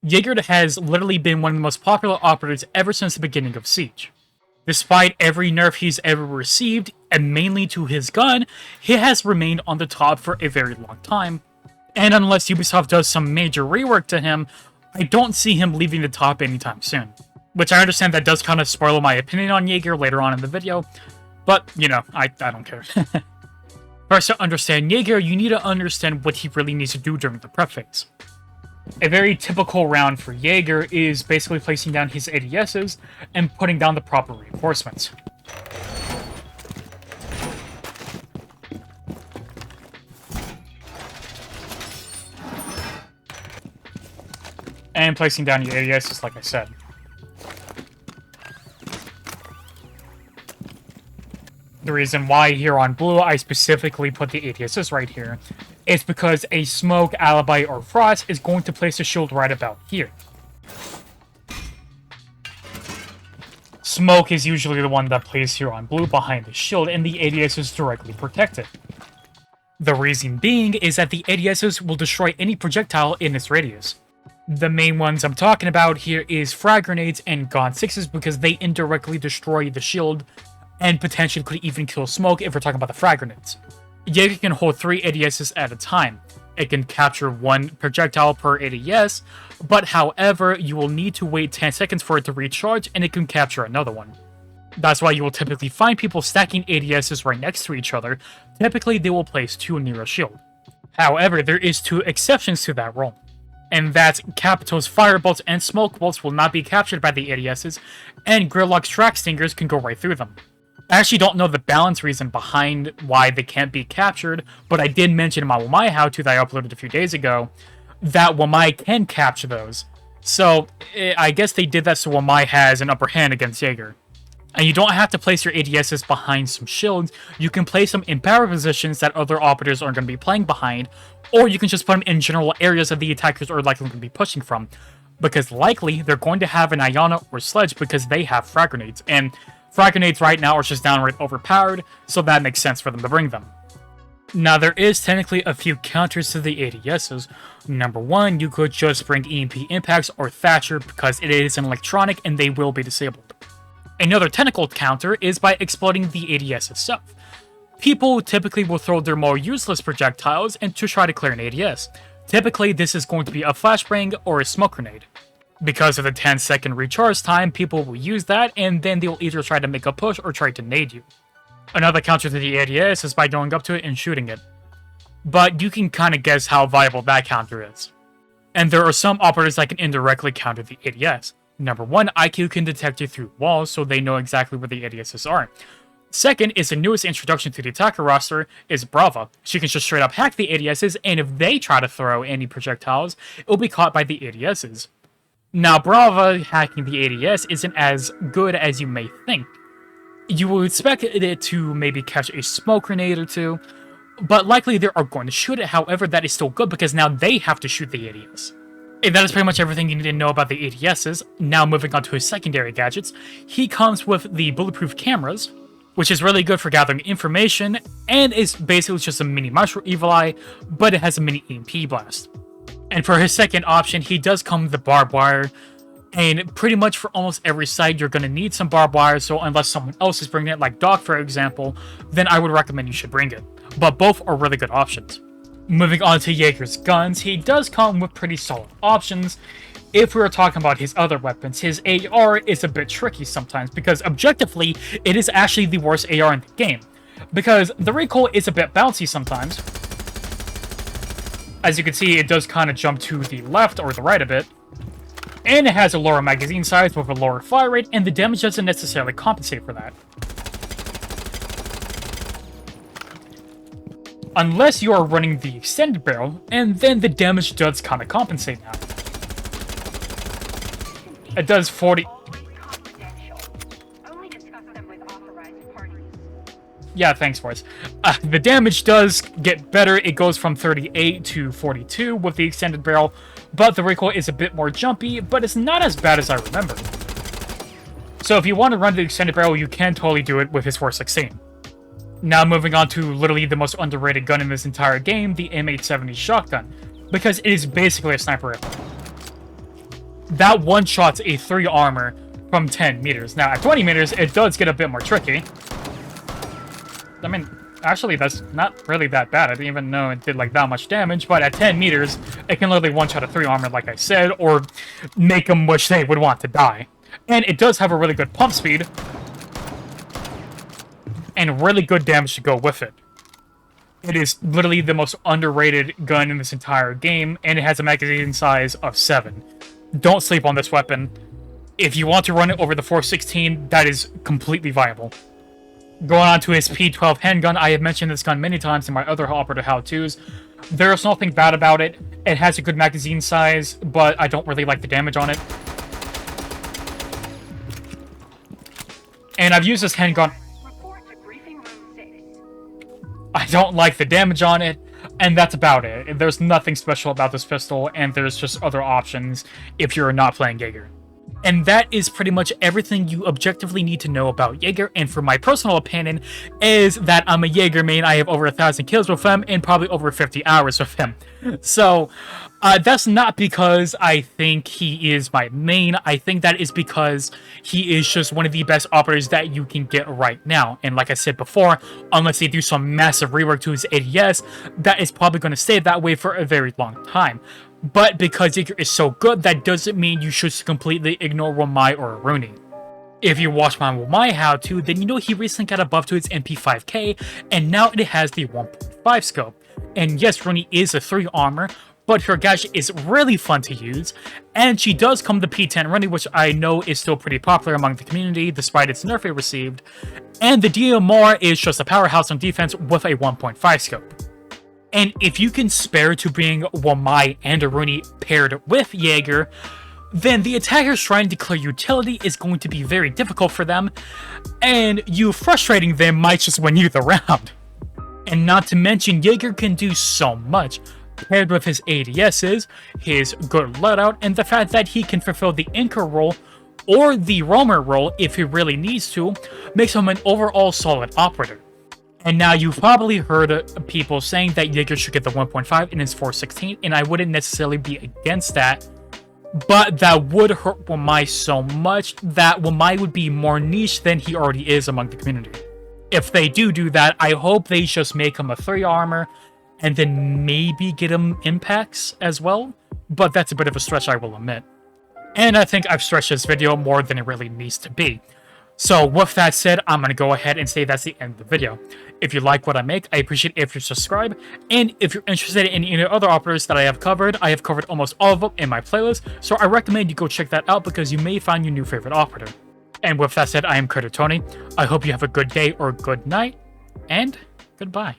Jäger has literally been one of the most popular operators ever since the beginning of Siege. Despite every nerf he's ever received, and mainly to his gun, he has remained on the top for a very long time. And unless Ubisoft does some major rework to him, I don't see him leaving the top anytime soon. Which I understand that does kind of spoil my opinion on Jäger later on in the video, but, you know, I don't care. First, to understand Jäger, you need to understand what he really needs to do during the prep phase. A very typical round for Jäger is basically placing down his ADSs and putting down the proper reinforcements. And placing down your ADSs, like I said. The reason why here on blue I specifically put the ADSs right here is because a smoke, alibi, or frost is going to place a shield right about here. Smoke is usually the one that plays here on blue behind the shield, and the ADS is directly protected. The reason being is that the ADSs will destroy any projectile in its radius. The main ones I'm talking about here is frag grenades and God 6s because they indirectly destroy the shield and potentially could even kill smoke if we're talking about the frag grenades. Jäger can hold 3 ADSs at a time. It can capture 1 projectile per ADS, but however, you will need to wait 10 seconds for it to recharge and it can capture another one. That's why you will typically find people stacking ADSs right next to each other. Typically, they will place 2 near a shield. However, there is 2 exceptions to that rule. And that's Capito's firebolts and smoke bolts will not be captured by the ADSs, and Gridlock's track stingers can go right through them. I actually don't know the balance reason behind why they can't be captured, but I did mention in my Wamai how-to that I uploaded a few days ago that Wamai can capture those. So, I guess they did that so Wamai has an upper hand against Jäger. And you don't have to place your ADSs behind some shields, you can place them in power positions that other operators are going to be playing behind, or you can just put them in general areas that the attackers are likely going to be pushing from. Because likely, they're going to have an Iona or Sledge because they have frag grenades, and frag grenades right now are just downright overpowered, so that makes sense for them to bring them. Now, there is technically a few counters to the ADSs. Number 1, you could just bring EMP Impacts or Thatcher because it is an electronic and they will be disabled. Another technical counter is by exploding the ADS itself. People typically will throw their more useless projectiles and to try to clear an ADS. Typically, this is going to be a flashbang or a smoke grenade. Because of the 10-second recharge time, people will use that, and then they'll either try to make a push or try to nade you. Another counter to the ADS is by going up to it and shooting it. But you can kind of guess how viable that counter is. And there are some operators that can indirectly counter the ADS. Number 1, IQ can detect you through walls, so they know exactly where the ADSs are. Second is the newest introduction to the attacker roster is Brava. She can just straight up hack the ADSs, and if they try to throw any projectiles, it will be caught by the ADSs. Now, Brava hacking the ADS isn't as good as you may think. You would expect it to maybe catch a smoke grenade or 2, but likely they are going to shoot it. However, that is still good because now they have to shoot the ADS. And that is pretty much everything you need to know about the ADSs. Now moving on to his secondary gadgets, he comes with the bulletproof cameras, which is really good for gathering information, and is basically just a mini Maestro Evil Eye, but it has a mini EMP blast. And for his second option, he does come with the barbed wire, and pretty much for almost every site, you're going to need some barbed wire, so unless someone else is bringing it, like Doc for example, then I would recommend you should bring it. But both are really good options. Moving on to Jäger's guns, he does come with pretty solid options. If we were talking about his other weapons, his AR is a bit tricky sometimes, because objectively, it is actually the worst AR in the game. Because the recoil is a bit bouncy sometimes. As you can see, it does kind of jump to the left or the right a bit. And it has a lower magazine size with a lower fire rate, and the damage doesn't necessarily compensate for that. Unless you are running the extended barrel, and then the damage does kind of compensate now. It does 40... Yeah, thanks, boys. The damage does get better. It goes from 38 to 42 with the extended barrel, but the recoil is a bit more jumpy, but it's not as bad as I remember. So if you want to run the extended barrel, you can totally do it with his 416. Now moving on to literally the most underrated gun in this entire game, the M870 shotgun, because it is basically a sniper rifle. that one-shots a 3 armor from 10 meters. Now, at 20 meters, it does get a bit more tricky. I mean, actually, that's not really that bad. I didn't even know it did, like, that much damage, but at 10 meters, it can literally one-shot a 3 armor, like I said, or make them wish they would want to die. And it does have a really good pump speed, and really good damage to go with it. It is literally the most underrated gun in this entire game, and it has a magazine size of 7. Don't sleep on this weapon. If you want to run it over the 416, that is completely viable. Going on to his P12 handgun, I have mentioned this gun many times in my other operative how-tos. There's nothing bad about it. It has a good magazine size, but I don't really like the damage on it. And I've used this handgun. I don't like the damage on it, and that's about it. There's nothing special about this pistol, and there's just other options if you're not playing Jäger. And that is pretty much everything you objectively need to know about Jäger, and for my personal opinion, is that I'm a Jäger main. I have over 1,000 kills with him, and probably over 50 hours with him. So, that's not because I think he is my main. I think that is because he is just one of the best operators that you can get right now. And like I said before, unless they do some massive rework to his ADS, that is probably going to stay that way for a very long time. But because Jäger is so good, that doesn't mean you should completely ignore Wamai or Rooney. If you watch my Wamai how-to, then you know he recently got a buff to its MP5K, and now it has the 1.5 scope. And yes, Rooney is a 3 armor, but her gadget is really fun to use, and she does come to P10 Rooney, which I know is still pretty popular among the community, despite its nerf it received, and the DMR is just a powerhouse on defense with a 1.5 scope. And if you can spare to bring Wamai and a Rooney paired with Jäger, then the attackers trying to clear utility is going to be very difficult for them, and you frustrating them might just win you the round. And not to mention, Jäger can do so much, paired with his ADSs, his good loadout, and the fact that he can fulfill the anchor role or the roamer role if he really needs to, makes him an overall solid operator. And now you've probably heard people saying that Jäger should get the 1.5 in his 416, and I wouldn't necessarily be against that, but that would hurt Wamai so much that Wamai would be more niche than he already is among the community. If they do that, I hope they just make him a 3 armor, and then maybe get him impacts as well, but that's a bit of a stretch, I will admit. And I think I've stretched this video more than it really needs to be. So with that said, I'm going to go ahead and say that's the end of the video. If you like what I make, I appreciate it if you subscribe, and if you're interested in any other operators that I have covered almost all of them in my playlist, so I recommend you go check that out because you may find your new favorite operator. And with that said, I am Critter Tony. I hope you have a good day or good night, and goodbye.